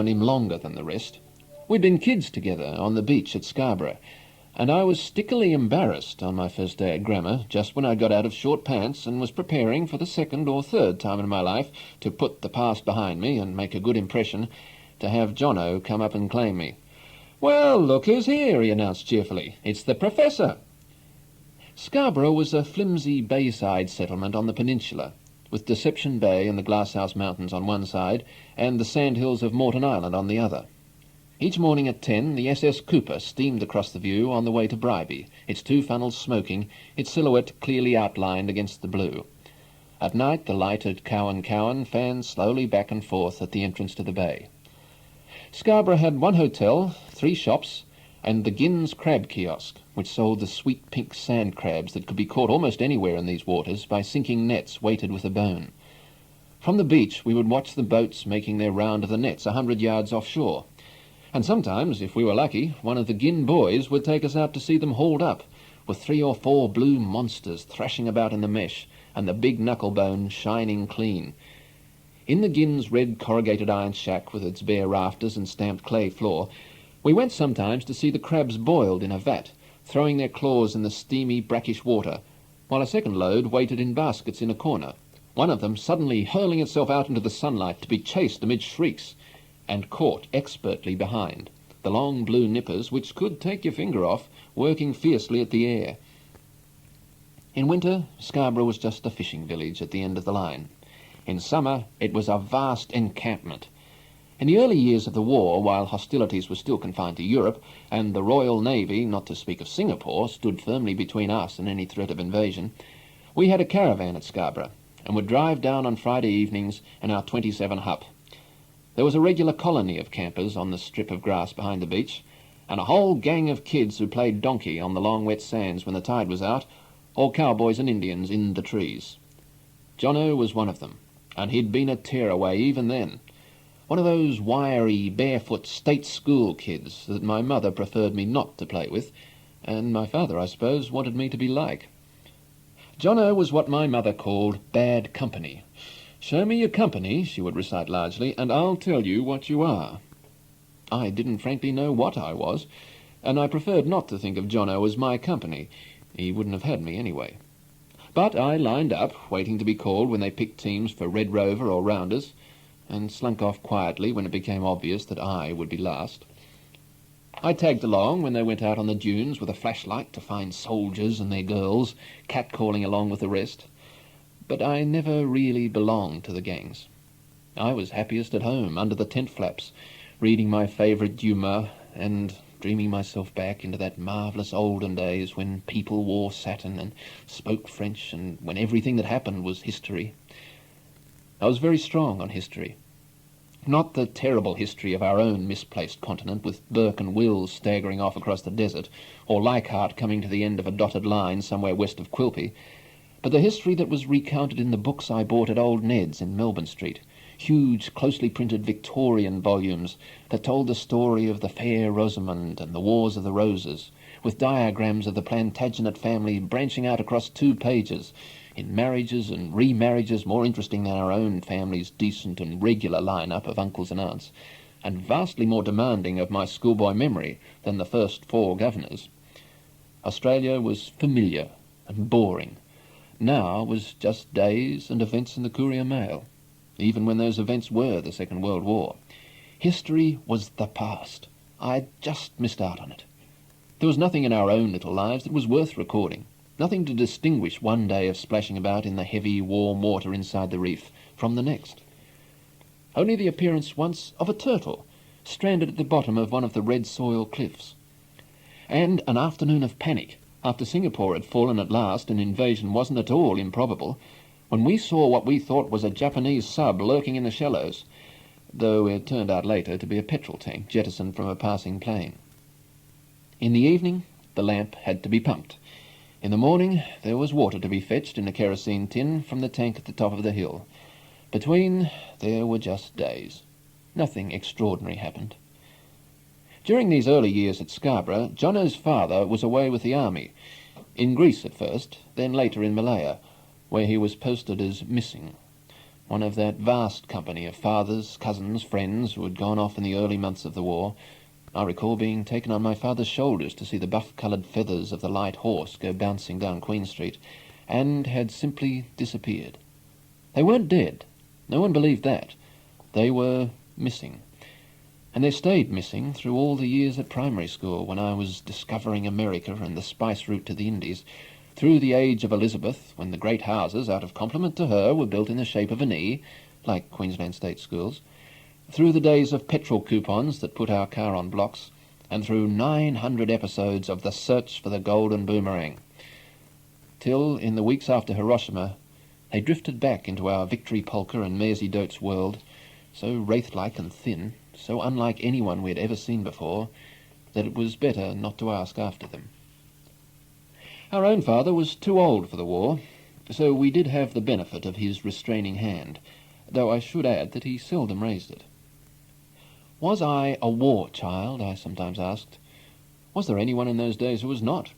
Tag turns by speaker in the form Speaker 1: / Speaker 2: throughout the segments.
Speaker 1: known him longer than the rest. We'd been kids together on the beach at Scarborough, and I was stickily embarrassed on my first day at grammar, just when I got out of short pants and was preparing for the second or third time in my life to put the past behind me and make a good impression, to have Johnno come up and claim me. "Well, look who's here," he announced cheerfully. "It's the Professor." Scarborough was a flimsy bayside settlement on the peninsula, with Deception Bay and the Glasshouse Mountains on one side and the sandhills of Moreton Island on the other. Each morning at 10, the SS Cooper steamed across the view on the way to Bribie, its two funnels smoking, its silhouette clearly outlined against the blue. At night, the lighted Cowan fanned slowly back and forth at the entrance to the bay. Scarborough had one hotel, 3 shops, and the Ginn's crab kiosk, which sold the sweet pink sand crabs that could be caught almost anywhere in these waters by sinking nets weighted with a bone. From the beach, we would watch the boats making their round of the nets 100 yards offshore. And sometimes, if we were lucky, one of the Ginn boys would take us out to see them hauled up, with 3 or 4 blue monsters thrashing about in the mesh, and the big knucklebone shining clean. In the Ginn's red corrugated iron shack with its bare rafters and stamped clay floor, we went sometimes to see the crabs boiled in a vat, throwing their claws in the steamy, brackish water, while a second load waited in baskets in a corner, one of them suddenly hurling itself out into the sunlight to be chased amid shrieks, and caught expertly behind, the long blue nippers, which could take your finger off, working fiercely at the air. In winter, Scarborough was just a fishing village at the end of the line. In summer, it was a vast encampment. In the early years of the war, while hostilities were still confined to Europe, and the Royal Navy, not to speak of Singapore, stood firmly between us and any threat of invasion, we had a caravan at Scarborough, and would drive down on Friday evenings in our 27 Hup. There was a regular colony of campers on the strip of grass behind the beach, and a whole gang of kids who played donkey on the long wet sands when the tide was out, or cowboys and Indians in the trees. Johnno was one of them, and he'd been a tearaway even then. One of those wiry, barefoot state school kids that my mother preferred me not to play with, and my father, I suppose, wanted me to be like. Johnno was what my mother called bad company. "Show me your company," she would recite largely, "and I'll tell you what you are." I didn't frankly know what I was, and I preferred not to think of Johnno as my company. He wouldn't have had me anyway. But I lined up, waiting to be called when they picked teams for Red Rover or Rounders, and slunk off quietly when it became obvious that I would be last. I tagged along when they went out on the dunes with a flashlight to find soldiers and their girls, catcalling along with the rest. But I never really belonged to the gangs. I was happiest at home, under the tent flaps, reading my favourite Dumas and dreaming myself back into that marvellous olden days when people wore satin and spoke French and when everything that happened was history. I was very strong on history. Not the terrible history of our own misplaced continent, with Burke and Wills staggering off across the desert, or Leichhardt coming to the end of a dotted line somewhere west of Quilpie, but the history that was recounted in the books I bought at Old Ned's in Melbourne Street, huge, closely printed Victorian volumes that told the story of the Fair Rosamond and the Wars of the Roses, with diagrams of the Plantagenet family branching out across 2 pages, in marriages and remarriages more interesting than our own family's decent and regular line-up of uncles and aunts, and vastly more demanding of my schoolboy memory than the first 4 governors. Australia was familiar and boring. Now was just days and events in the Courier Mail, even when those events were the Second World War. History was the past. I'd just missed out on it. There was nothing in our own little lives that was worth recording, nothing to distinguish one day of splashing about in the heavy, warm water inside the reef from the next. Only the appearance once of a turtle, stranded at the bottom of one of the red soil cliffs. And an afternoon of panic, after Singapore had fallen at last and invasion wasn't at all improbable, when we saw what we thought was a Japanese sub lurking in the shallows, though it turned out later to be a petrol tank jettisoned from a passing plane. In the evening, the lamp had to be pumped. In the morning, there was water to be fetched in a kerosene tin from the tank at the top of the hill. Between, there were just days. Nothing extraordinary happened. During these early years at Scarborough, Johnno's father was away with the army, in Greece at first, then later in Malaya, where he was posted as missing. one of that vast company of fathers, cousins, friends who had gone off in the early months of the war. I recall being taken on my father's shoulders to see the buff-coloured feathers of the light horse go bouncing down Queen Street, and had simply disappeared. They weren't dead. No one believed that. They were missing. And they stayed missing through all the years at primary school when I was discovering America and the spice route to the Indies, through the age of Elizabeth, when the great houses, out of compliment to her, were built in the shape of an E, like Queensland State Schools, through the days of petrol coupons that put our car on blocks, and through 900 episodes of the search for the golden boomerang, till, in the weeks after Hiroshima, they drifted back into our Victory Polka and Maisie Dote's world, so wraith-like and thin, so unlike anyone we had ever seen before, that it was better not to ask after them. Our own father was too old for the war, so we did have the benefit of his restraining hand, though I should add that he seldom raised it. Was I a war child, I sometimes asked. Was there anyone in those days who was not?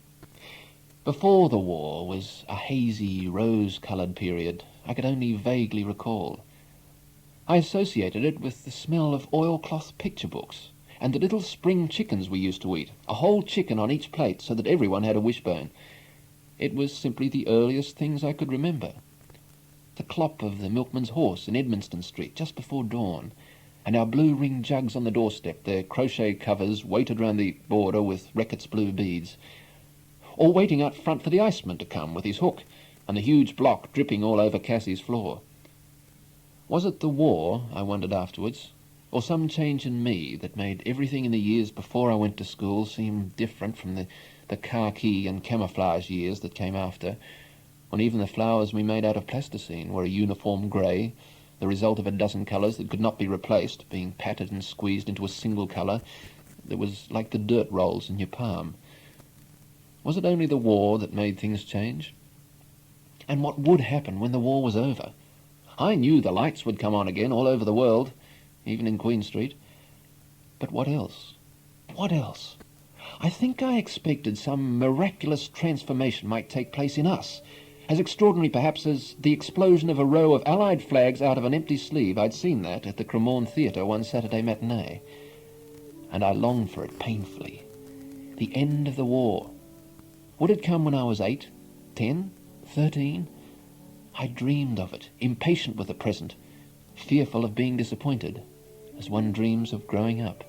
Speaker 1: Before the war was a hazy, rose-coloured period I could only vaguely recall. I associated it with the smell of oilcloth picture books, and the little spring chickens we used to eat, a whole chicken on each plate so that everyone had a wishbone. It was simply the earliest things I could remember. The clop of the milkman's horse in Edmonston Street just before dawn, and our blue-ring jugs on the doorstep, their crochet covers weighted round the border with Reckitt's blue beads, or waiting out front for the iceman to come with his hook, and the huge block dripping all over Cassie's floor. Was it the war, I wondered afterwards, or some change in me that made everything in the years before I went to school seem different from the khaki and camouflage years that came after, when even the flowers we made out of plasticine were a uniform grey, the result of a dozen colours that could not be replaced, being patted and squeezed into a single colour that was like the dirt rolls in your palm. Was it only the war that made things change? And what would happen when the war was over? I knew the lights would come on again all over the world, even in Queen Street. But what else? What else? I think I expected some miraculous transformation might take place in us, as extraordinary perhaps as the explosion of a row of Allied flags out of an empty sleeve. I'd seen that at the Cremorne Theatre one Saturday matinee. And I longed for it painfully. The end of the war. Would it come when I was 8, 10, 13? I dreamed of it, impatient with the present, fearful of being disappointed, as one dreams of growing up.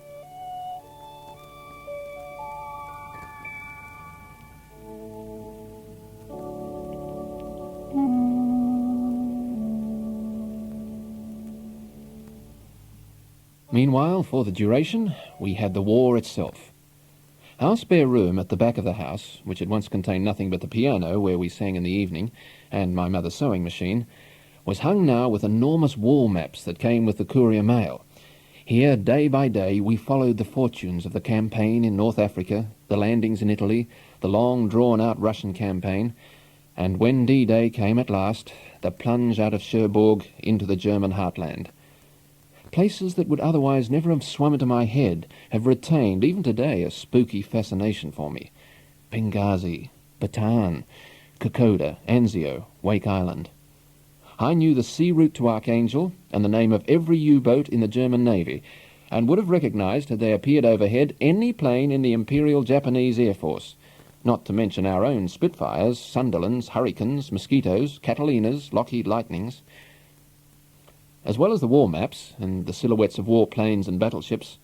Speaker 1: Meanwhile, for the duration, we had the war itself. Our spare room at the back of the house, which had once contained nothing but the piano where we sang in the evening, and my mother's sewing machine, was hung now with enormous wall maps that came with the courier mail. Here, day by day, we followed the fortunes of the campaign in North Africa, the landings in Italy, the long drawn-out Russian campaign, and when D-Day came at last, the plunge out of Cherbourg into the German heartland. Places that would otherwise never have swum into my head have retained, even today, a spooky fascination for me. Benghazi, Bataan, Kokoda, Anzio, Wake Island. I knew the sea route to Archangel and the name of every U-boat in the German Navy, and would have recognized, had they appeared overhead, any plane in the Imperial Japanese Air Force, not to mention our own Spitfires, Sunderlands, Hurricanes, Mosquitoes, Catalinas, Lockheed Lightnings. As well as the war maps and the silhouettes of warplanes and battleships,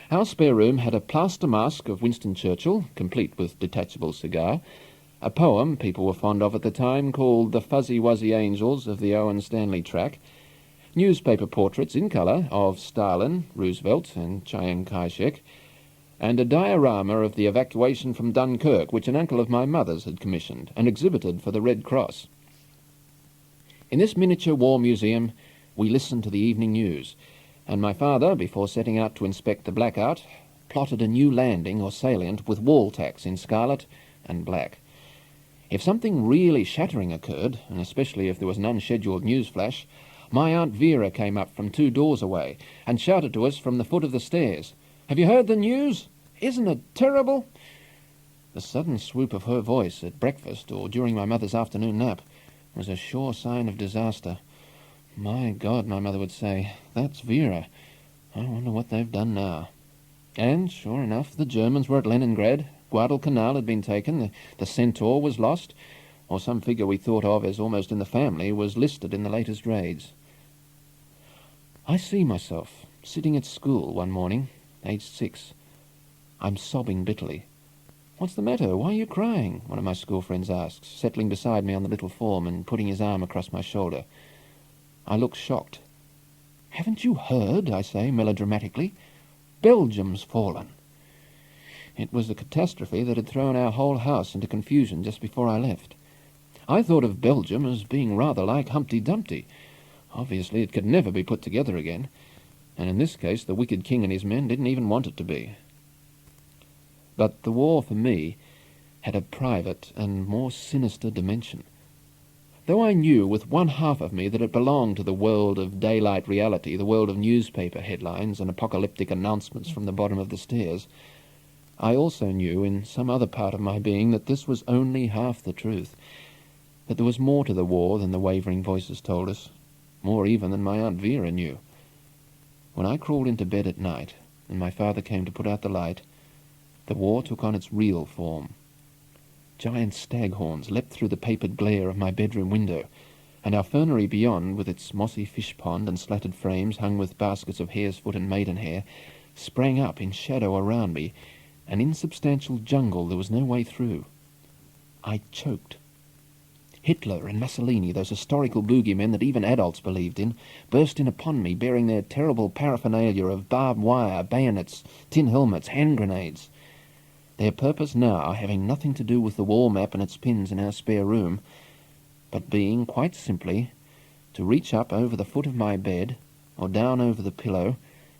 Speaker 1: our spare room had a plaster mask of Winston Churchill, complete with detachable cigar, a poem people were fond of at the time called The Fuzzy Wuzzy Angels of the Owen Stanley Track, newspaper portraits in colour of Stalin, Roosevelt and Chiang Kai-shek, and a diorama of the evacuation from Dunkirk, which an uncle of my mother's had commissioned and exhibited for the Red Cross. In this miniature war museum, we listened to the evening news, and my father, before setting out to inspect the blackout, plotted a new landing or salient with wall tacks in scarlet and black. If something really shattering occurred, and especially if there was an unscheduled news flash, my Aunt Vera came up from 2 doors away and shouted to us from the foot of the stairs, "Have you heard the news? Isn't it terrible?" The sudden swoop of her voice at breakfast or during my mother's afternoon nap was a sure sign of disaster. My God, my mother would say, that's Vera. I wonder what they've done now. And, sure enough, the Germans were at Leningrad, Guadalcanal had been taken, the Centaur was lost, or some figure we thought of as almost in the family was listed in the latest raids. I see myself sitting at school one morning, aged 6. I'm sobbing bitterly. "What's the matter? Why are you crying?" one of my school friends asks, settling beside me on the little form and putting his arm across my shoulder. I look shocked. "Haven't you heard?" I say melodramatically. "Belgium's fallen." It was a catastrophe that had thrown our whole house into confusion just before I left. I thought of Belgium as being rather like Humpty Dumpty. Obviously it could never be put together again, and in this case the wicked king and his men didn't even want it to be. But the war, for me, had a private and more sinister dimension. Though I knew with one half of me that it belonged to the world of daylight reality, the world of newspaper headlines and apocalyptic announcements from the bottom of the stairs, I also knew in some other part of my being that this was only half the truth, that there was more to the war than the wavering voices told us, more even than my Aunt Vera knew. When I crawled into bed at night, and my father came to put out the light, the war took on its real form. Giant staghorns leapt through the papered glare of my bedroom window, and our fernery beyond, with its mossy fish pond and slatted frames hung with baskets of hare's foot and maidenhair, sprang up in shadow around me, an insubstantial jungle there was no way through. I choked. Hitler and Mussolini, those historical boogeymen that even adults believed in, burst in upon me, bearing their terrible paraphernalia of barbed wire, bayonets, tin helmets, hand grenades. Their purpose now having nothing to do with the wall map and its pins in our spare room, but being, quite simply, to reach up over the foot of my bed, or down over the pillow,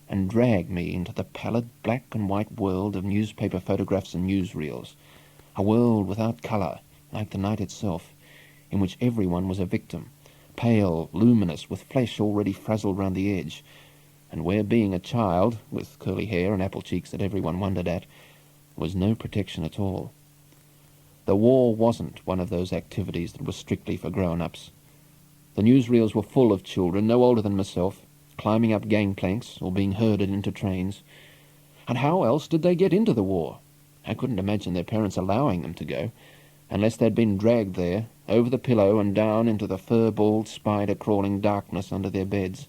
Speaker 1: and drag me into the pallid black and white world of newspaper photographs and newsreels, a world without colour, like the night itself, in which everyone was a victim, pale, luminous, with flesh already frazzled round the edge, and where being a child, with curly hair and apple cheeks that everyone wondered at, was no protection at all. The war wasn't one of those activities that was strictly for grown-ups. The newsreels were full of children no older than myself, climbing up gangplanks or being herded into trains. And how else did they get into the war? I couldn't imagine their parents allowing them to go, unless they'd been dragged there, over the pillow and down into the fur-balled, spider-crawling darkness under their beds.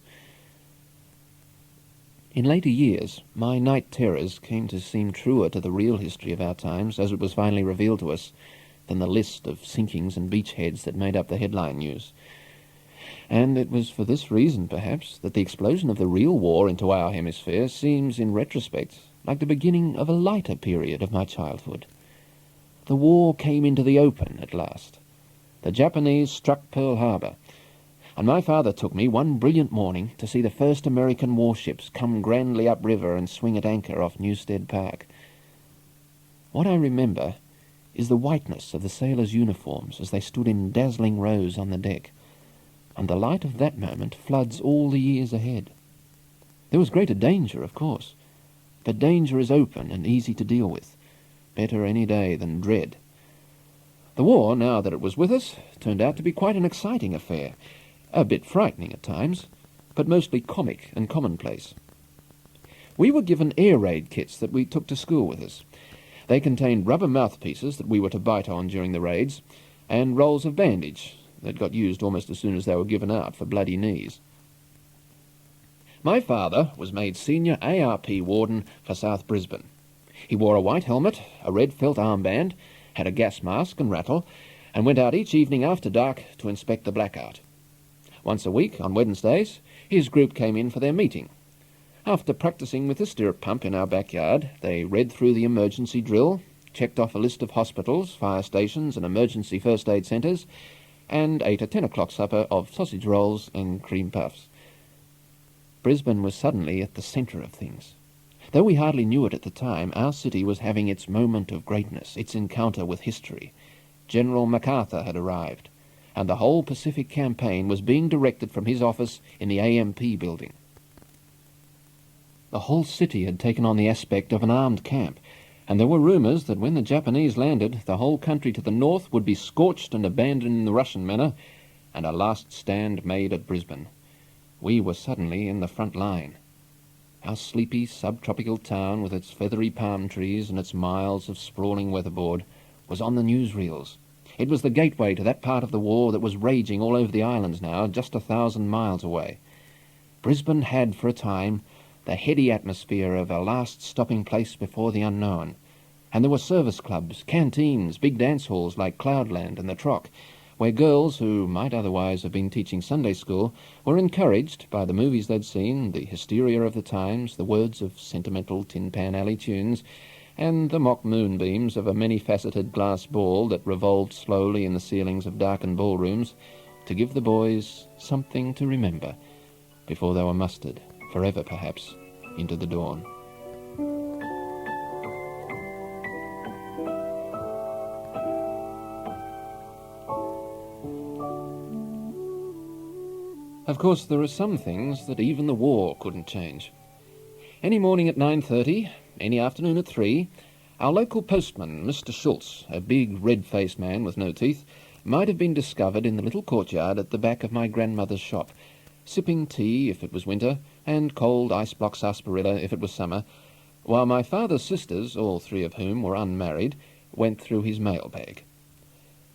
Speaker 1: In later years, my night terrors came to seem truer to the real history of our times, as it was finally revealed to us, than the list of sinkings and beachheads that made up the headline news. And it was for this reason, perhaps, that the explosion of the real war into our hemisphere seems, in retrospect, like the beginning of a lighter period of my childhood. The war came into the open at last. The Japanese struck Pearl Harbor, and my father took me one brilliant morning to see the first American warships come grandly upriver and swing at anchor off Newstead Park. What I remember is the whiteness of the sailors' uniforms as they stood in dazzling rows on the deck, and the light of that moment floods all the years ahead. There was greater danger, of course, but danger is open and easy to deal with, better any day than dread. The war, now that it was with us, turned out to be quite an exciting affair, a bit frightening at times, but mostly comic and commonplace. We were given air raid kits that we took to school with us. They contained rubber mouthpieces that we were to bite on during the raids, and rolls of bandage that got used almost as soon as they were given out for bloody knees. My father was made senior ARP warden for South Brisbane. He wore a white helmet, a red felt armband, had a gas mask and rattle, and went out each evening after dark to inspect the blackout. Once a week, on Wednesdays, his group came in for their meeting. After practising with the stirrup pump in our backyard, they read through the emergency drill, checked off a list of hospitals, fire stations and emergency first aid centres, and ate a 10 o'clock supper of sausage rolls and cream puffs. Brisbane was suddenly at the centre of things. Though we hardly knew it at the time, our city was having its moment of greatness, its encounter with history. General MacArthur had arrived, and the whole Pacific campaign was being directed from his office in the AMP building. The whole city had taken on the aspect of an armed camp, and there were rumours that when the Japanese landed, the whole country to the north would be scorched and abandoned in the Russian manner, and a last stand made at Brisbane. we were suddenly in the front line. Our sleepy subtropical town, with its feathery palm trees and its miles of sprawling weatherboard, was on the newsreels. It was the gateway to that part of the war that was raging all over the islands now, just 1,000 miles away. Brisbane had, for a time, the heady atmosphere of a last stopping place before the unknown. And there were service clubs, canteens, big dance halls like Cloudland and the Troc, where girls who might otherwise have been teaching Sunday school were encouraged by the movies they'd seen, the hysteria of the times, the words of sentimental Tin Pan Alley tunes, and the mock moonbeams of a many-faceted glass ball that revolved slowly in the ceilings of darkened ballrooms, to give the boys something to remember before they were mustered, forever perhaps, into the dawn. Of course, there are some things that even the war couldn't change. Any morning at 9:30, any afternoon at 3, our local postman, Mr. Schultz, a big red-faced man with no teeth, might have been discovered in the little courtyard at the back of my grandmother's shop, sipping tea if it was winter, and cold ice-block sarsaparilla if it was summer, while my father's sisters, all three of whom were unmarried, went through his mailbag.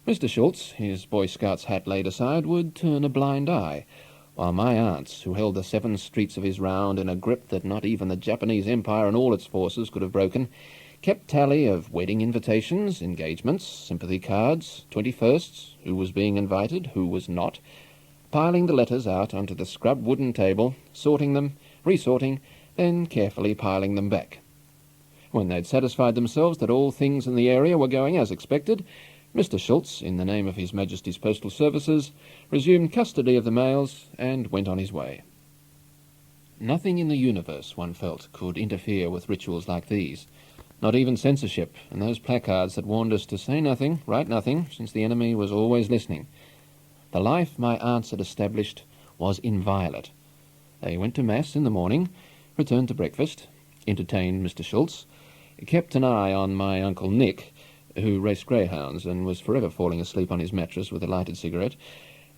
Speaker 1: Mr. Schultz, his Boy Scout's hat laid aside, would turn a blind eye, while my aunts, who held the 7 streets of his round in a grip that not even the Japanese Empire and all its forces could have broken, kept tally of wedding invitations, engagements, sympathy cards, 21sts, who was being invited, who was not, piling the letters out onto the scrubbed wooden table, sorting them, resorting, then carefully piling them back. When they'd satisfied themselves that all things in the area were going as expected, Mr. Schultz, in the name of His Majesty's Postal Services, resumed custody of the mails and went on his way. Nothing in the universe, one felt, could interfere with rituals like these. Not even censorship and those placards that warned us to say nothing, write nothing, since the enemy was always listening. The life my aunts had established was inviolate. They went to Mass in the morning, returned to breakfast, entertained Mr. Schultz, kept an eye on my Uncle Nick, who raced greyhounds and was forever falling asleep on his mattress with a lighted cigarette,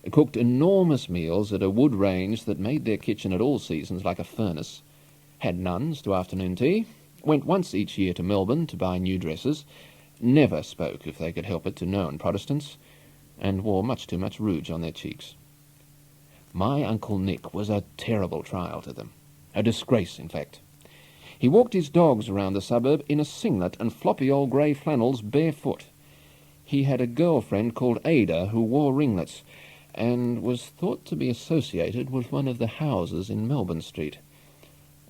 Speaker 1: cooked enormous meals at a wood range that made their kitchen at all seasons like a furnace, had nuns to afternoon tea, went once each year to Melbourne to buy new dresses, never spoke, if they could help it, to known Protestants, and wore much too much rouge on their cheeks. My Uncle Nick was a terrible trial to them, a disgrace, in fact. He walked his dogs around the suburb in a singlet and floppy old grey flannels barefoot. He had a girlfriend called Ada who wore ringlets, and was thought to be associated with one of the houses in Melbourne Street.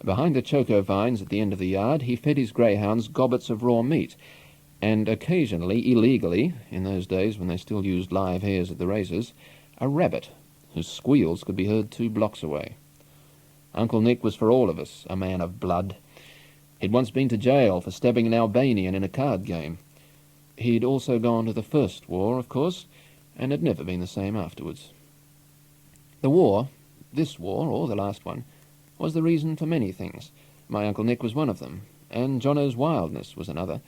Speaker 1: Behind the choco vines at the end of the yard, he fed his greyhounds gobbets of raw meat, and occasionally, illegally, in those days when they still used live hares at the races, a rabbit, whose squeals could be heard 2 blocks away. Uncle Nick was for all of us a man of blood. He'd once been to jail for stabbing an Albanian in a card game. He'd also gone to the First War, of course, and had never been the same afterwards. The war, this war, or the last one, was the reason for many things. My Uncle Nick was one of them, and Johnno's wildness was another.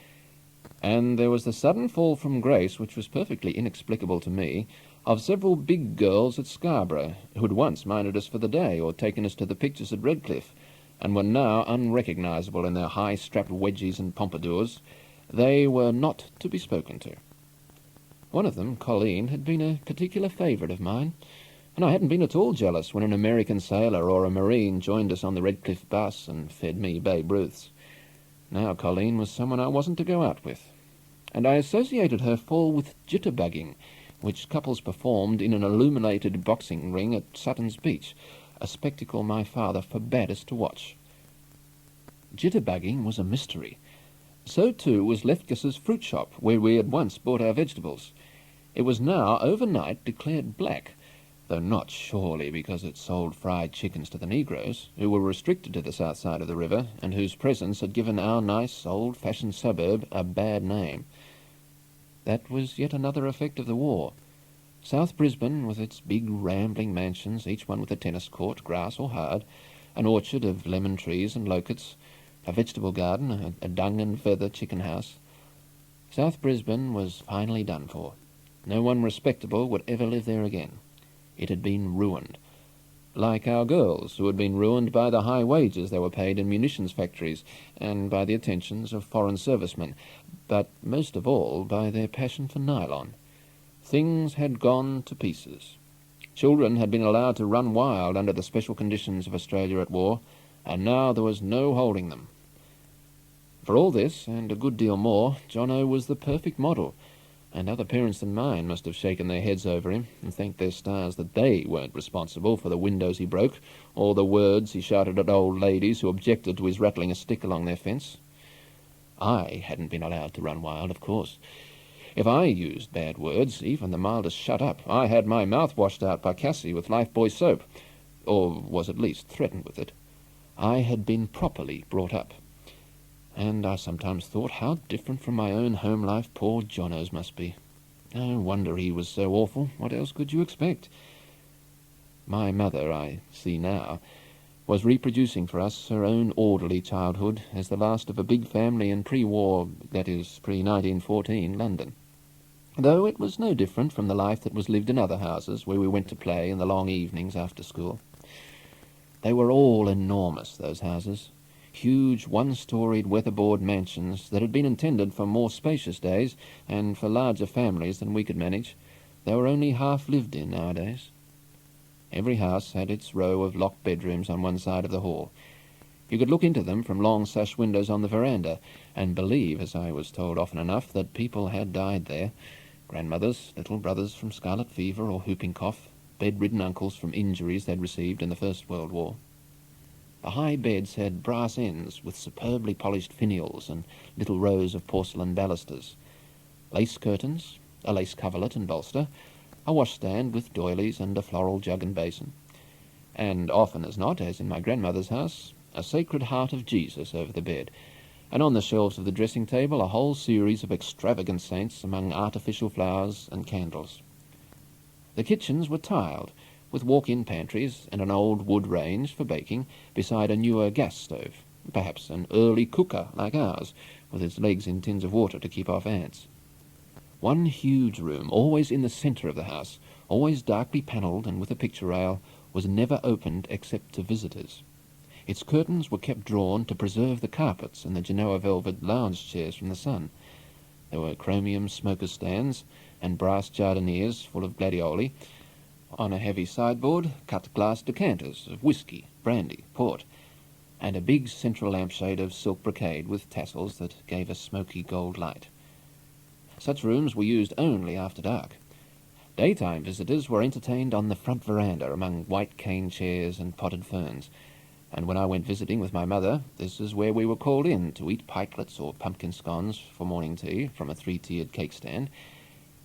Speaker 1: And there was the sudden fall from grace, which was perfectly inexplicable to me, of several big girls at Scarborough, who'd once minded us for the day or taken us to the pictures at Redcliffe, and were now unrecognisable in their high-strapped wedgies and pompadours. They were not to be spoken to. One of them, Colleen, had been a particular favourite of mine, and I hadn't been at all jealous when an American sailor or a Marine joined us on the Redcliffe bus and fed me Babe Ruths. Now Colleen was someone I wasn't to go out with, and I associated her fall with jitterbugging, which couples performed in an illuminated boxing ring at Sutton's Beach, a spectacle my father forbade us to watch. Jitterbugging was a mystery. So too was Lefkis's fruit shop, where we had once bought our vegetables. It was now overnight declared black, though not surely because it sold fried chickens to the negroes, who were restricted to the south side of the river, and whose presence had given our nice, old-fashioned suburb a bad name. That was yet another effect of the war. South Brisbane, with its big rambling mansions, each one with a tennis court, grass or hard, an orchard of lemon trees and locusts, a vegetable garden, a dung and feather chicken house. South Brisbane was finally done for. No one respectable would ever live there again. It had been ruined. like our girls, who had been ruined by the high wages they were paid in munitions factories and by the attentions of foreign servicemen, but most of all by their passion for nylon. Things had gone to pieces. Children had been allowed to run wild under the special conditions of Australia at war, and now there was no holding them. For all this, and a good deal more, Johnno was the perfect model, and other parents than mine must have shaken their heads over him and thanked their stars that they weren't responsible for the windows he broke, or the words he shouted at old ladies who objected to his rattling a stick along their fence. I hadn't been allowed to run wild, of course. If I used bad words, even the mildest shut up, I had my mouth washed out by Cassie with Lifebuoy soap, or was at least threatened with it. I had been properly brought up. And I sometimes thought how different from my own home life poor Johnno's must be. No wonder he was so awful. What else could you expect? My mother, I see now, was reproducing for us her own orderly childhood as the last of a big family in pre-war, that is, pre-1914 London. Though it was no different from the life that was lived in other houses where we went to play in the long evenings after school. They were all enormous, those houses. Huge one-storied weatherboard mansions that had been intended for more spacious days and for larger families than we could manage. They were only half lived in nowadays. Every house had its row of locked bedrooms on one side of the hall. You could look into them from long sash windows on the veranda and believe, as I was told often enough, that people had died there. Grandmothers, little brothers from scarlet fever or whooping cough, bedridden uncles from injuries they'd received in the First World War. The high beds had brass ends with superbly polished finials and little rows of porcelain balusters, lace curtains, a lace coverlet and bolster, a washstand with doilies and a floral jug and basin, and often as not, as in my grandmother's house, a Sacred Heart of Jesus over the bed, and on the shelves of the dressing table a whole series of extravagant saints among artificial flowers and candles. The kitchens were tiled, with walk-in pantries and an old wood range for baking beside a newer gas stove, perhaps an early cooker like ours, with its legs in tins of water to keep off ants. One huge room, always in the centre of the house, always darkly panelled and with a picture rail, was never opened except to visitors. Its curtains were kept drawn to preserve the carpets and the Genoa velvet lounge chairs from the sun. There were chromium smoker stands and brass jardinières full of gladioli. On a heavy sideboard, cut glass decanters of whisky, brandy, port, and a big central lampshade of silk brocade with tassels that gave a smoky gold light. Such rooms were used only after dark. Daytime visitors were entertained on the front veranda among white cane chairs and potted ferns, and when I went visiting with my mother, this is where we were called in to eat pikelets or pumpkin scones for morning tea from a three-tiered cake stand,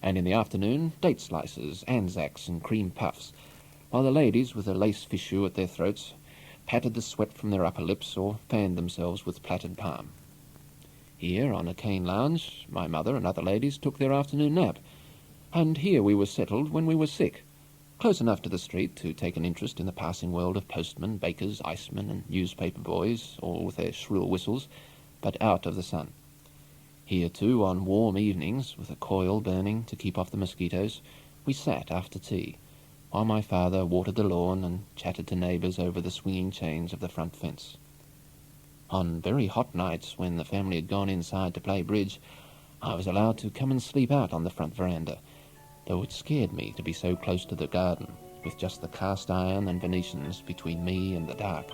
Speaker 1: and in the afternoon, date slices, Anzacs and cream puffs, while the ladies, with a lace fichu at their throats, patted the sweat from their upper lips or fanned themselves with plaited palm. Here, on a cane lounge, my mother and other ladies took their afternoon nap, and here we were settled when we were sick, close enough to the street to take an interest in the passing world of postmen, bakers, icemen, and newspaper boys, all with their shrill whistles, but out of the sun. Here, too, on warm evenings, with a coil burning to keep off the mosquitoes, we sat after tea, while my father watered the lawn and chatted to neighbours over the swinging chains of the front fence. On very hot nights, when the family had gone inside to play bridge, I was allowed to come and sleep out on the front veranda, though it scared me to be so close to the garden, with just the cast iron and Venetians between me and the dark.